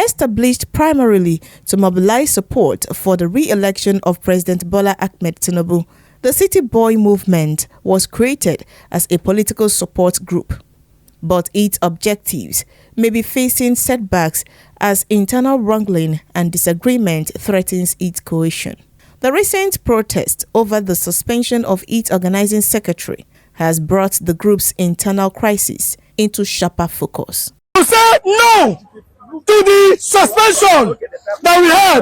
Established primarily to mobilize support for the re-election of President Bola Ahmed Tinubu, the City Boy Movement was created as a political support group. But its objectives may be facing setbacks as internal wrangling and disagreement threatens its cohesion. The recent protest over the suspension of its organizing secretary has brought the group's internal crisis into sharper focus. To say no to the suspension that we had,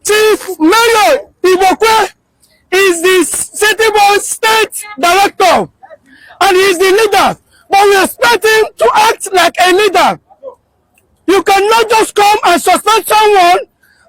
Chief Mayor Iboque is the City Boys State Director and he is the leader, but we expect him to act like a leader. You cannot just come and suspend someone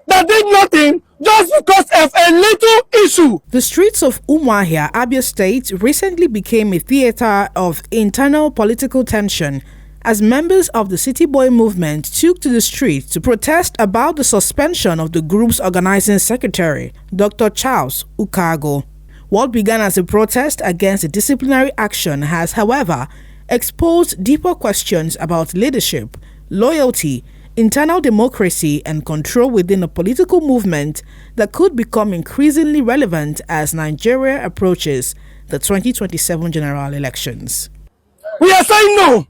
that did nothing just because of a little issue. The streets of Umuahia, Abia State, recently became a theater of internal political tension as members of the City Boy Movement took to the streets to protest about the suspension of the group's organizing secretary, Dr. Charles Ukeagu. What began as a protest against the disciplinary action has, however, exposed deeper questions about leadership, loyalty, internal democracy and control within a political movement that could become increasingly relevant as Nigeria approaches the 2027 general elections. We are saying no.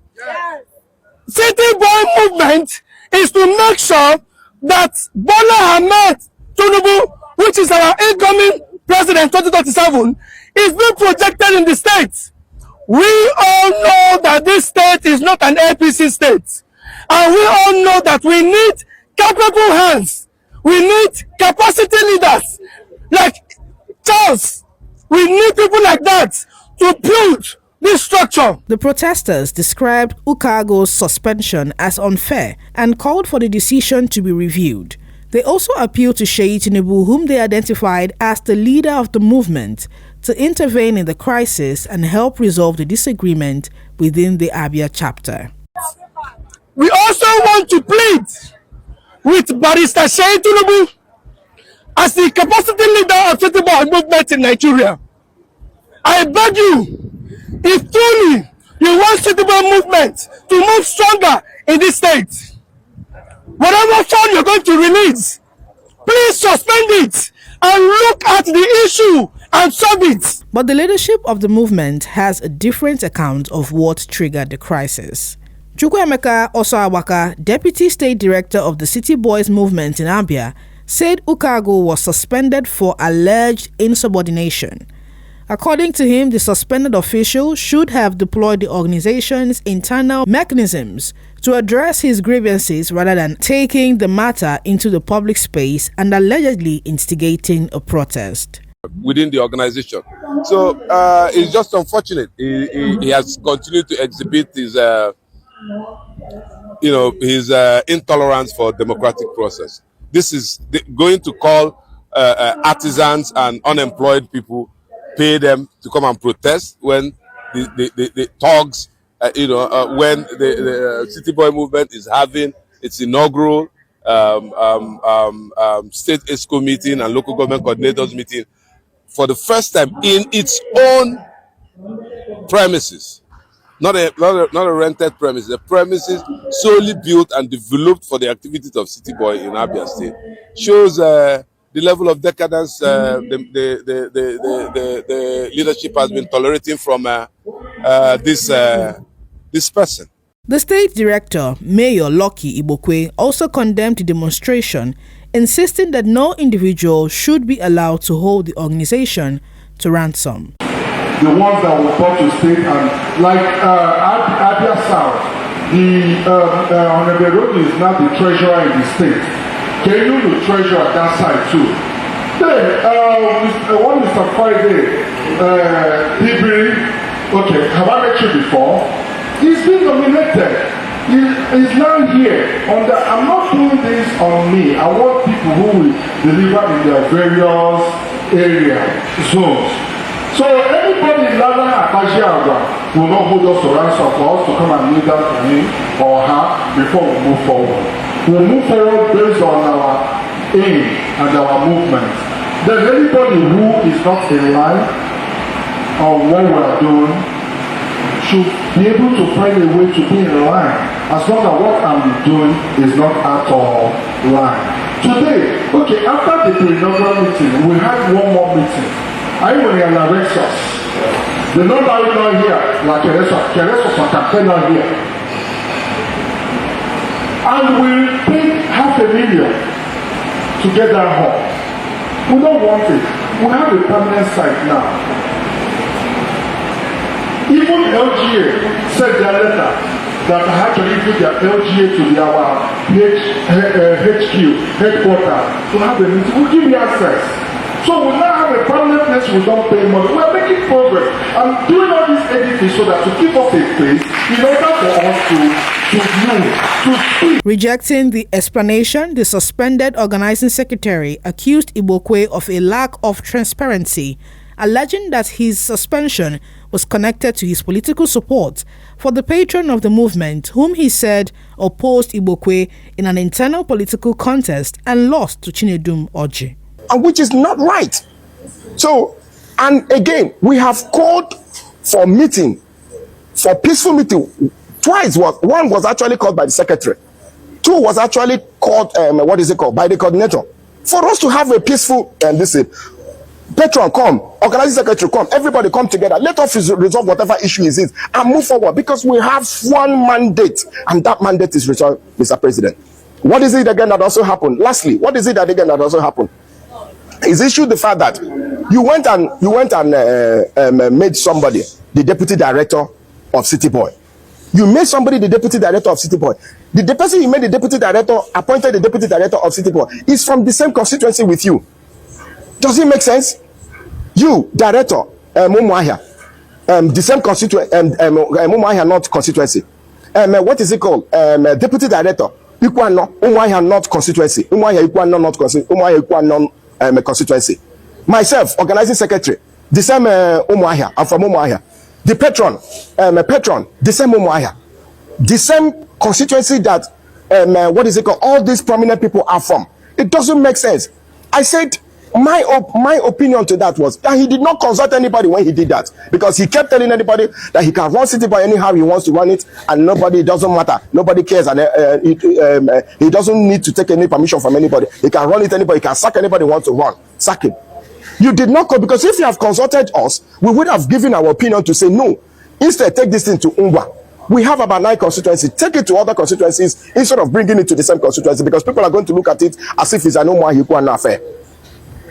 City Boy Movement is to make sure that Bola Ahmed Tinubu, which is our incoming president 2027, is being projected in the state. We all know that this state is not an APC state. And we all know that we need capable hands. We need capacity leaders like Charles. We need people like that to build this structure. The protesters described Ukeagu's suspension as unfair and called for the decision to be reviewed. They also appealed to Sheyi Tinubu, whom they identified as the leader of the movement, to intervene in the crisis and help resolve the disagreement within the Abia chapter. We also want to plead with Barrister Sheyi Tinubu as the capacity leader of City Boy Movement in Nigeria. I beg you, if truly you want City Boy Movement to move stronger in this state, whatever fund you're going to release, please suspend it and look at the issue and solve it. But the leadership of the movement has a different account of what triggered the crisis. Chukwuemeka Osoawaka, Deputy State Director of the City Boys Movement in Abia, said Ukeagu was suspended for alleged insubordination. According to him, the suspended official should have deployed the organization's internal mechanisms to address his grievances rather than taking the matter into the public space and allegedly instigating a protest within the organization. So it's just unfortunate. He has continued to exhibit his his intolerance for democratic process. This is going to call artisans and unemployed people, pay them to come and protest when the thugs, when the City Boy Movement is having its inaugural state ESCO meeting and local government coordinators meeting for the first time in its own premises. Not a rented premise, the premises solely built and developed for the activities of City Boy in Abia State. Shows the level of decadence the leadership has been tolerating from this person. The state director, Mayor Lucky Iboque, also condemned the demonstration, insisting that no individual should be allowed to hold the organization to ransom. The ones that were brought to state, and like Abia South, the Honorable Road is now the treasurer in the state. Can you the treasurer at that side too? Then, one Mr. Friday, okay, have I met you before? He's been nominated. He's now here. I'm not doing this on me. I want people who will deliver in their various zones. So anybody in Lala Akajiagwa will not hold us to ransom for us to come and kneel down to him or her before we move forward. We'll move forward based on our aim and our movement. Then anybody who is not in line on what we are doing should be able to find a way to be in line. as long as what I'm doing is not out of line. Today, okay, after the pre-inaugural meeting, we had one more meeting. I went in Alexis. The number is not here, like Keresos on campaign not here. And we paid $500,000 to get that home. We don't want it. We have a permanent site now. Even LGA said their letter that I had to give their LGA to our HQ, headquarters, to have a meeting. We'll give you access. So we now have a permanent place, we don't pay money. We're making progress. I'm doing all this editing so that to keep us a place in order for us to speak. Rejecting the explanation, the suspended Organizing Secretary accused Ibokwe of a lack of transparency, alleging that his suspension was connected to his political support for the patron of the movement, whom he said opposed Ibokwe in an internal political contest and lost to Chinedum Orji. And which is not right. So, and again, we have called for meeting, for peaceful meeting, twice. One was actually called by the secretary. Two was actually called, by the coordinator. For us to have a peaceful, patron come, organizing secretary come, everybody come together. Let us resolve whatever issue is it and move forward, because we have one mandate, and that mandate is resolved, Mr. President. What is it again that also happened? Lastly, what is it that again that also happened? Is issued the fact that you went and made somebody the deputy director of City Boy. You made somebody the deputy director of City Boy. The person you made the deputy director, appointed the deputy director of City Boy, is from the same constituency with you. Does it make sense? You, director, Mumuahia, the same constituency, Mumuahia not constituency. What is it called? Deputy director, Ikuano, Mumuahia not constituency. Mumuahia Ikuano not constituency. Mumuahia Ikuano constituency. Myself, organizing secretary, the same Umuahia. I'm from Umuahia. The patron, the same Umuahia. The same constituency that all these prominent people are from. It doesn't make sense. I said my opinion to that was that he did not consult anybody when he did that, because he kept telling anybody that he can run City Boy anyhow he wants to run it, and nobody, it doesn't matter, nobody cares, and he doesn't need to take any permission from anybody. He can run it anybody, he can sack anybody who wants to run, sack him. You did not go, because if you have consulted us, we would have given our opinion to say no. Instead, take this thing to Ungwa. We have about 9 constituencies. Take it to other constituencies instead of bringing it to the same constituency, because people are going to look at it as if it's an Umuahia affair.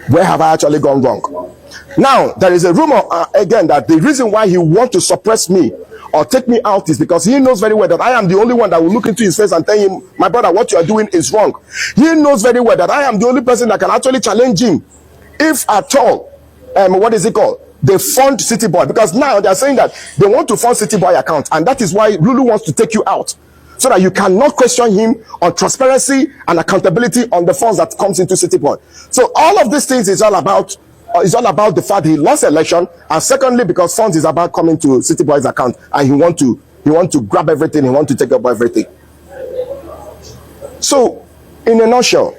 Where have I actually gone wrong? Now, there is a rumor again that the reason why he wants to suppress me or take me out is because he knows very well that I am the only one that will look into his face and tell him, my brother, what you are doing is wrong. He knows very well that I am the only person that can actually challenge him. If at all, they fund City Boy, because now they are saying that they want to fund City Boy account, and that is why Lulu wants to take you out, so that you cannot question him on transparency and accountability on the funds that comes into City Boy. So all of these things is all about the fact he lost election, and secondly, because funds is about coming to City Boy's account, and he want to grab everything, he want to take up everything. So, in a nutshell,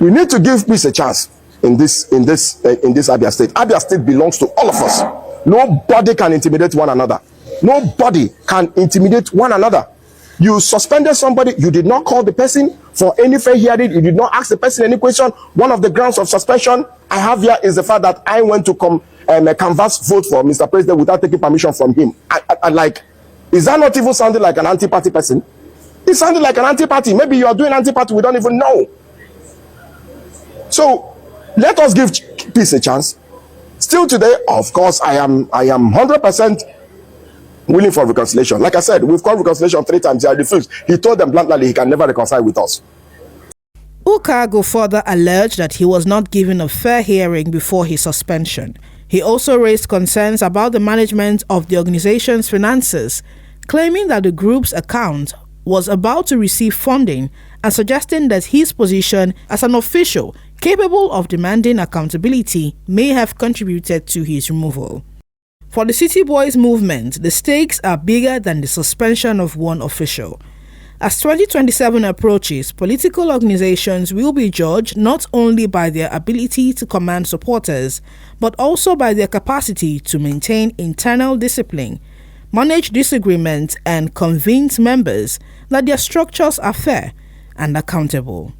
we need to give peace a chance in this Abia State. Abia State belongs to all of us. Nobody can intimidate one another. Nobody can intimidate one another. You suspended somebody, you did not call the person for any fair hearing, you did not ask the person any question. One of the grounds of suspension I have here is the fact that I went to canvass vote for Mr. President without taking permission from him. Is that not even sounding like an anti-party person? It sounded like an anti-party. Maybe you are doing anti-party, we don't even know. So let us give peace a chance. Still today, of course, I am 100% willing for reconciliation. Like I said, we've called reconciliation 3 times. He refused. He told them bluntly he can never reconcile with us. Ukeagu further alleged that he was not given a fair hearing before his suspension. He also raised concerns about the management of the organization's finances, claiming that the group's account was about to receive funding and suggesting that his position as an official capable of demanding accountability may have contributed to his removal. For the City Boys Movement, the stakes are bigger than the suspension of one official. As 2027 approaches, political organizations will be judged not only by their ability to command supporters, but also by their capacity to maintain internal discipline. manage disagreements, and convince members that their structures are fair and accountable.